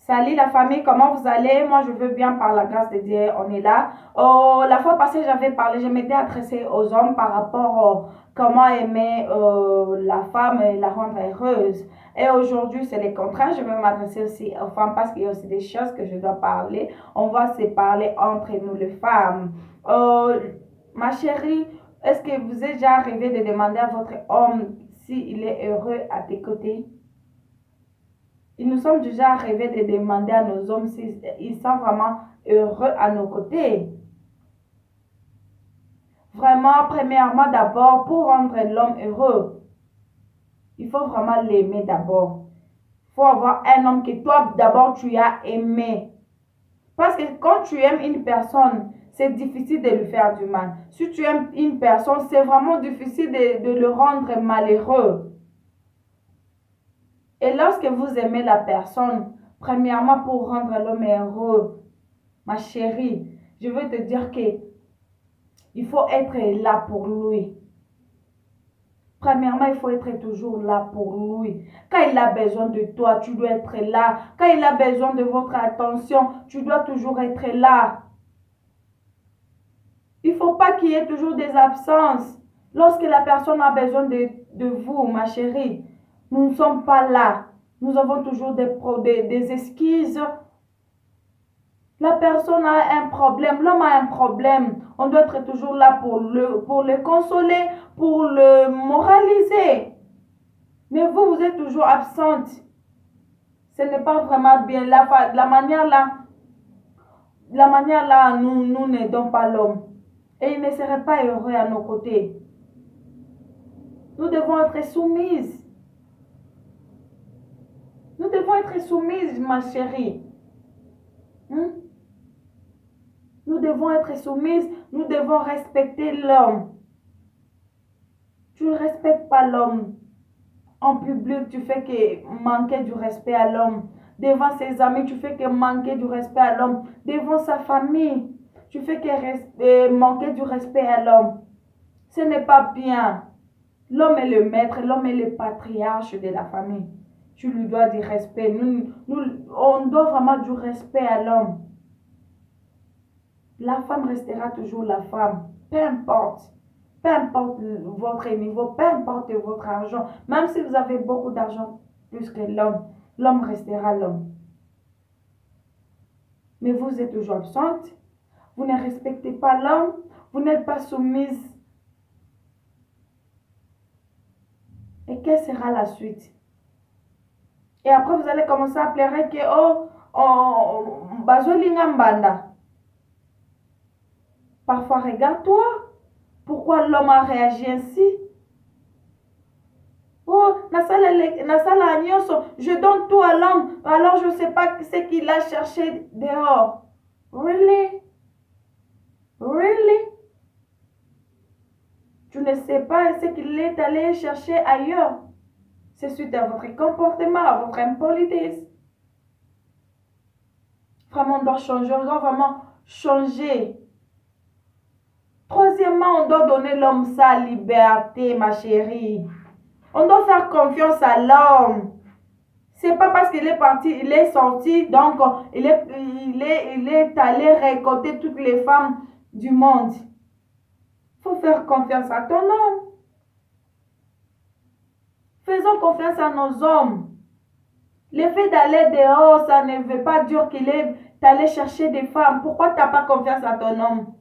Salut la famille, comment vous allez? Moi, je veux bien par la grâce de Dieu, on est là. La fois passée, j'avais parlé, je m'étais adressée aux hommes par rapport à comment aimer la femme et la rendre heureuse. Et aujourd'hui, c'est le contraire, je vais m'adresser aussi aux femmes parce qu'il y a aussi des choses que je dois parler. On va se parler entre nous les femmes. Euh, Ma chérie, est-ce que vous êtes déjà arrivé de demander à votre homme s'il est heureux à tes côtés? Il nous sommes déjà arrivés de demander à nos hommes s'ils sont vraiment heureux à nos côtés. Vraiment, premièrement, d'abord, pour rendre l'homme heureux, il faut vraiment l'aimer d'abord. Il faut avoir un homme que toi, d'abord, tu as aimé. Parce que quand tu aimes une personne, c'est difficile de lui faire du mal. Si tu aimes une personne, c'est vraiment difficile de le rendre malheureux. Et lorsque vous aimez la personne, premièrement, pour rendre l'homme heureux, ma chérie, je veux te dire que il faut être là pour lui. Premièrement, il faut être toujours là pour lui. Quand il a besoin de toi, tu dois être là. Quand il a besoin de votre attention, tu dois toujours être là. Il ne faut pas qu'il y ait toujours des absences. Lorsque la personne a besoin de vous, ma chérie, nous ne sommes pas là. Nous avons toujours des excuses. La personne a un problème, l'homme a un problème. On doit être toujours là pour le consoler, pour le moraliser. Mais vous, vous êtes toujours absente. Ce n'est pas vraiment bien. La manière là, nous n'aidons pas l'homme. Et il ne serait pas heureux à nos côtés. Nous devons être soumises. Nous devons être soumises, ma chérie. Nous devons être soumises. Nous devons respecter l'homme. Tu ne respectes pas l'homme. En public, tu fais que manquer du respect à l'homme. Devant ses amis, tu fais que manquer du respect à l'homme. Devant sa famille, tu fais que manquer du respect à l'homme. Ce n'est pas bien. L'homme est le maître, l'homme est le patriarche de la famille. Tu lui dois du respect. On doit vraiment du respect à l'homme. La femme restera toujours la femme, peu importe. Peu importe votre niveau, peu importe votre argent, même si vous avez beaucoup d'argent plus que l'homme, l'homme restera l'homme. Mais vous êtes toujours absente, vous ne respectez pas l'homme, vous n'êtes pas soumise. Et quelle sera la suite? Et après, vous allez commencer à pleurer que, bazolinga mbanda. Parfois, regarde-toi. Pourquoi l'homme a réagi ainsi? Oh, je donne tout à l'homme, alors je ne sais pas ce qu'il a cherché dehors. Really? Really? Tu ne sais pas ce qu'il est allé chercher ailleurs. C'est suite à votre comportement, à votre impolitesse. Vraiment, on doit changer, on doit vraiment changer. Troisièmement, on doit donner l'homme sa liberté, ma chérie. On doit faire confiance à l'homme. C'est pas parce qu'il est parti, il est sorti, donc il est allé récolter toutes les femmes du monde. Il faut faire confiance à ton homme. Faisons confiance à nos hommes. Le fait d'aller dehors, ça ne veut pas dire qu'il est allé chercher des femmes. Pourquoi tu n'as pas confiance à ton homme?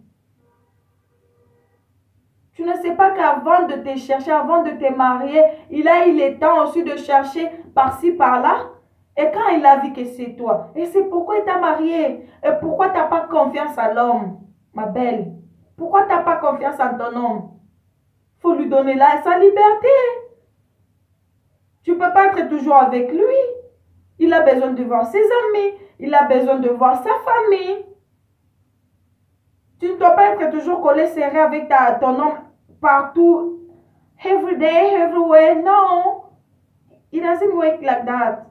Tu ne sais pas qu'avant de te chercher, avant de te marier, il a eu le temps aussi de chercher par-ci, par-là. Et quand il a vu que c'est toi, et c'est pourquoi il t'a marié. Et pourquoi tu n'as pas confiance à l'homme, ma belle? Pourquoi tu n'as pas confiance en ton homme? Il faut lui donner sa liberté. Tu ne peux pas être toujours avec lui. Il a besoin de voir ses amis. Il a besoin de voir sa famille. Tu ne dois pas être toujours collé serré avec ton homme partout. Every day, everywhere. No. It doesn't work like that.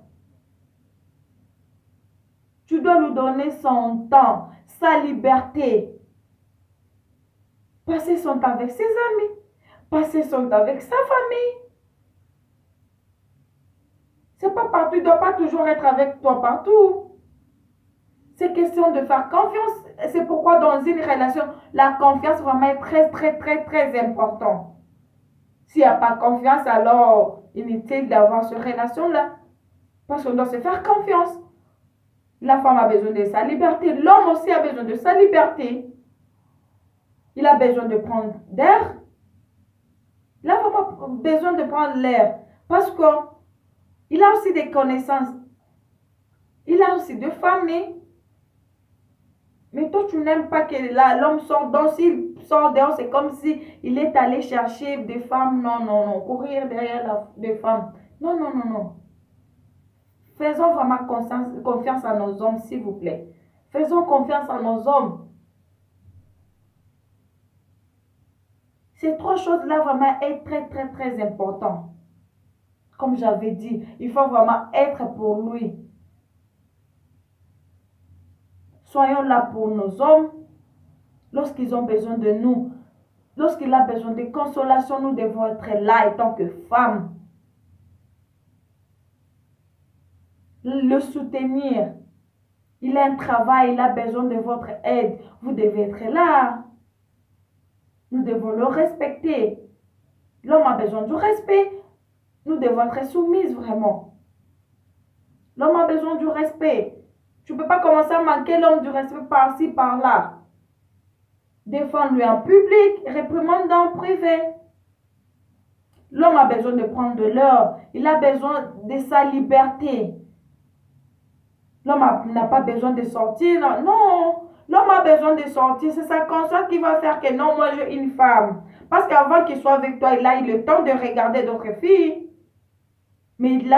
Tu dois lui donner son temps, sa liberté. Passer son temps avec ses amis. Passer son temps avec sa famille. C'est pas partout. Il ne doit pas toujours être avec toi partout. C'est question de faire confiance. C'est pourquoi dans une relation, la confiance vraiment est très, très, très, très important. S'il n'y a pas confiance, alors inutile d'avoir cette relation-là. Parce qu'on doit se faire confiance. La femme a besoin de sa liberté. L'homme aussi a besoin de sa liberté. Il a besoin de prendre d'air. La femme a besoin de prendre l'air. Parce qu'il a aussi des connaissances. Il a aussi de famille. Mais toi, tu n'aimes pas que l'homme sorte. Donc, s'il sort dehors, c'est comme si il est allé chercher des femmes. Non, non, non. Courir derrière des femmes. Non, non, non, non. Faisons vraiment confiance à nos hommes, s'il vous plaît. Faisons confiance à nos hommes. Ces trois choses-là, vraiment, est très, très, très important. Comme j'avais dit, il faut vraiment être pour lui. Soyons là pour nos hommes. Lorsqu'ils ont besoin de nous, lorsqu'il a besoin de consolation, nous devons être là en tant que femmes. Le soutenir. Il a un travail, il a besoin de votre aide. Vous devez être là. Nous devons le respecter. L'homme a besoin du respect. Nous devons être soumises vraiment. L'homme a besoin du respect. Tu ne peux pas commencer à manquer l'homme du respect par-ci, par-là. Défends-lui en public, réprimande en privé. L'homme a besoin de prendre de l'heure. Il a besoin de sa liberté. L'homme n'a pas besoin de sortir. Non. L'homme a besoin de sortir. C'est sa conscience qui va faire que non, moi j'ai une femme. Parce qu'avant qu'il soit avec toi, il a eu le temps de regarder d'autres filles. Mais il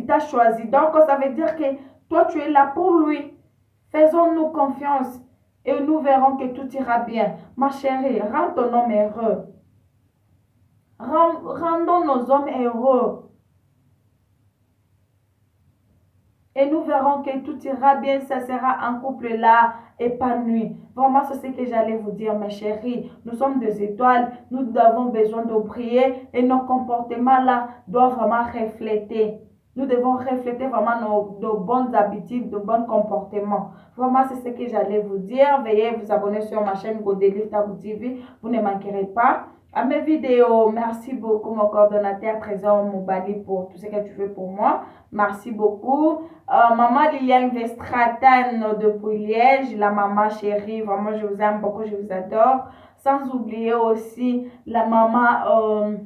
t'a choisi. Donc, ça veut dire que toi, tu es là pour lui. Faisons-nous confiance et nous verrons que tout ira bien. Ma chérie, rends ton homme heureux. Rendons nos hommes heureux. Et nous verrons que tout ira bien, ça sera un couple là, épanoui. Vraiment, c'est ce que j'allais vous dire, mes chéris. Nous sommes des étoiles, nous avons besoin de briller et nos comportements là doivent vraiment refléter. Nous devons refléter vraiment nos bonnes habitudes, nos bons comportements. Vraiment, c'est ce que j'allais vous dire. Veuillez vous abonner sur ma chaîne Godelive Tabou TV. Vous ne manquerez pas à mes vidéos. Merci beaucoup, mon coordonnateur Trésor Moubali, pour tout ce que tu fais pour moi. Merci beaucoup. Maman Liliane Vestratan depuis Liège, la maman chérie, vraiment je vous aime beaucoup, je vous adore. Sans oublier aussi la maman,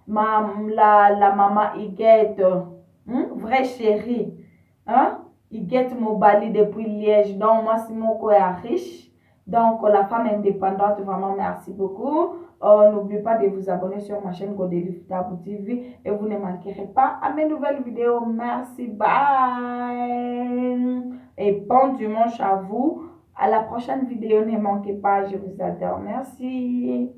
la maman Iguette, vraie chérie. Hein? Iguette Mobali depuis Liège. Donc moi c'est mon coeur riche. Donc la femme indépendante, vraiment merci beaucoup. N'oubliez pas de vous abonner sur ma chaîne Godelive Tabou TV et vous ne manquerez pas à mes nouvelles vidéos. Merci, bye. Et bon dimanche à vous. À la prochaine vidéo, ne manquez pas, je vous adore. Merci.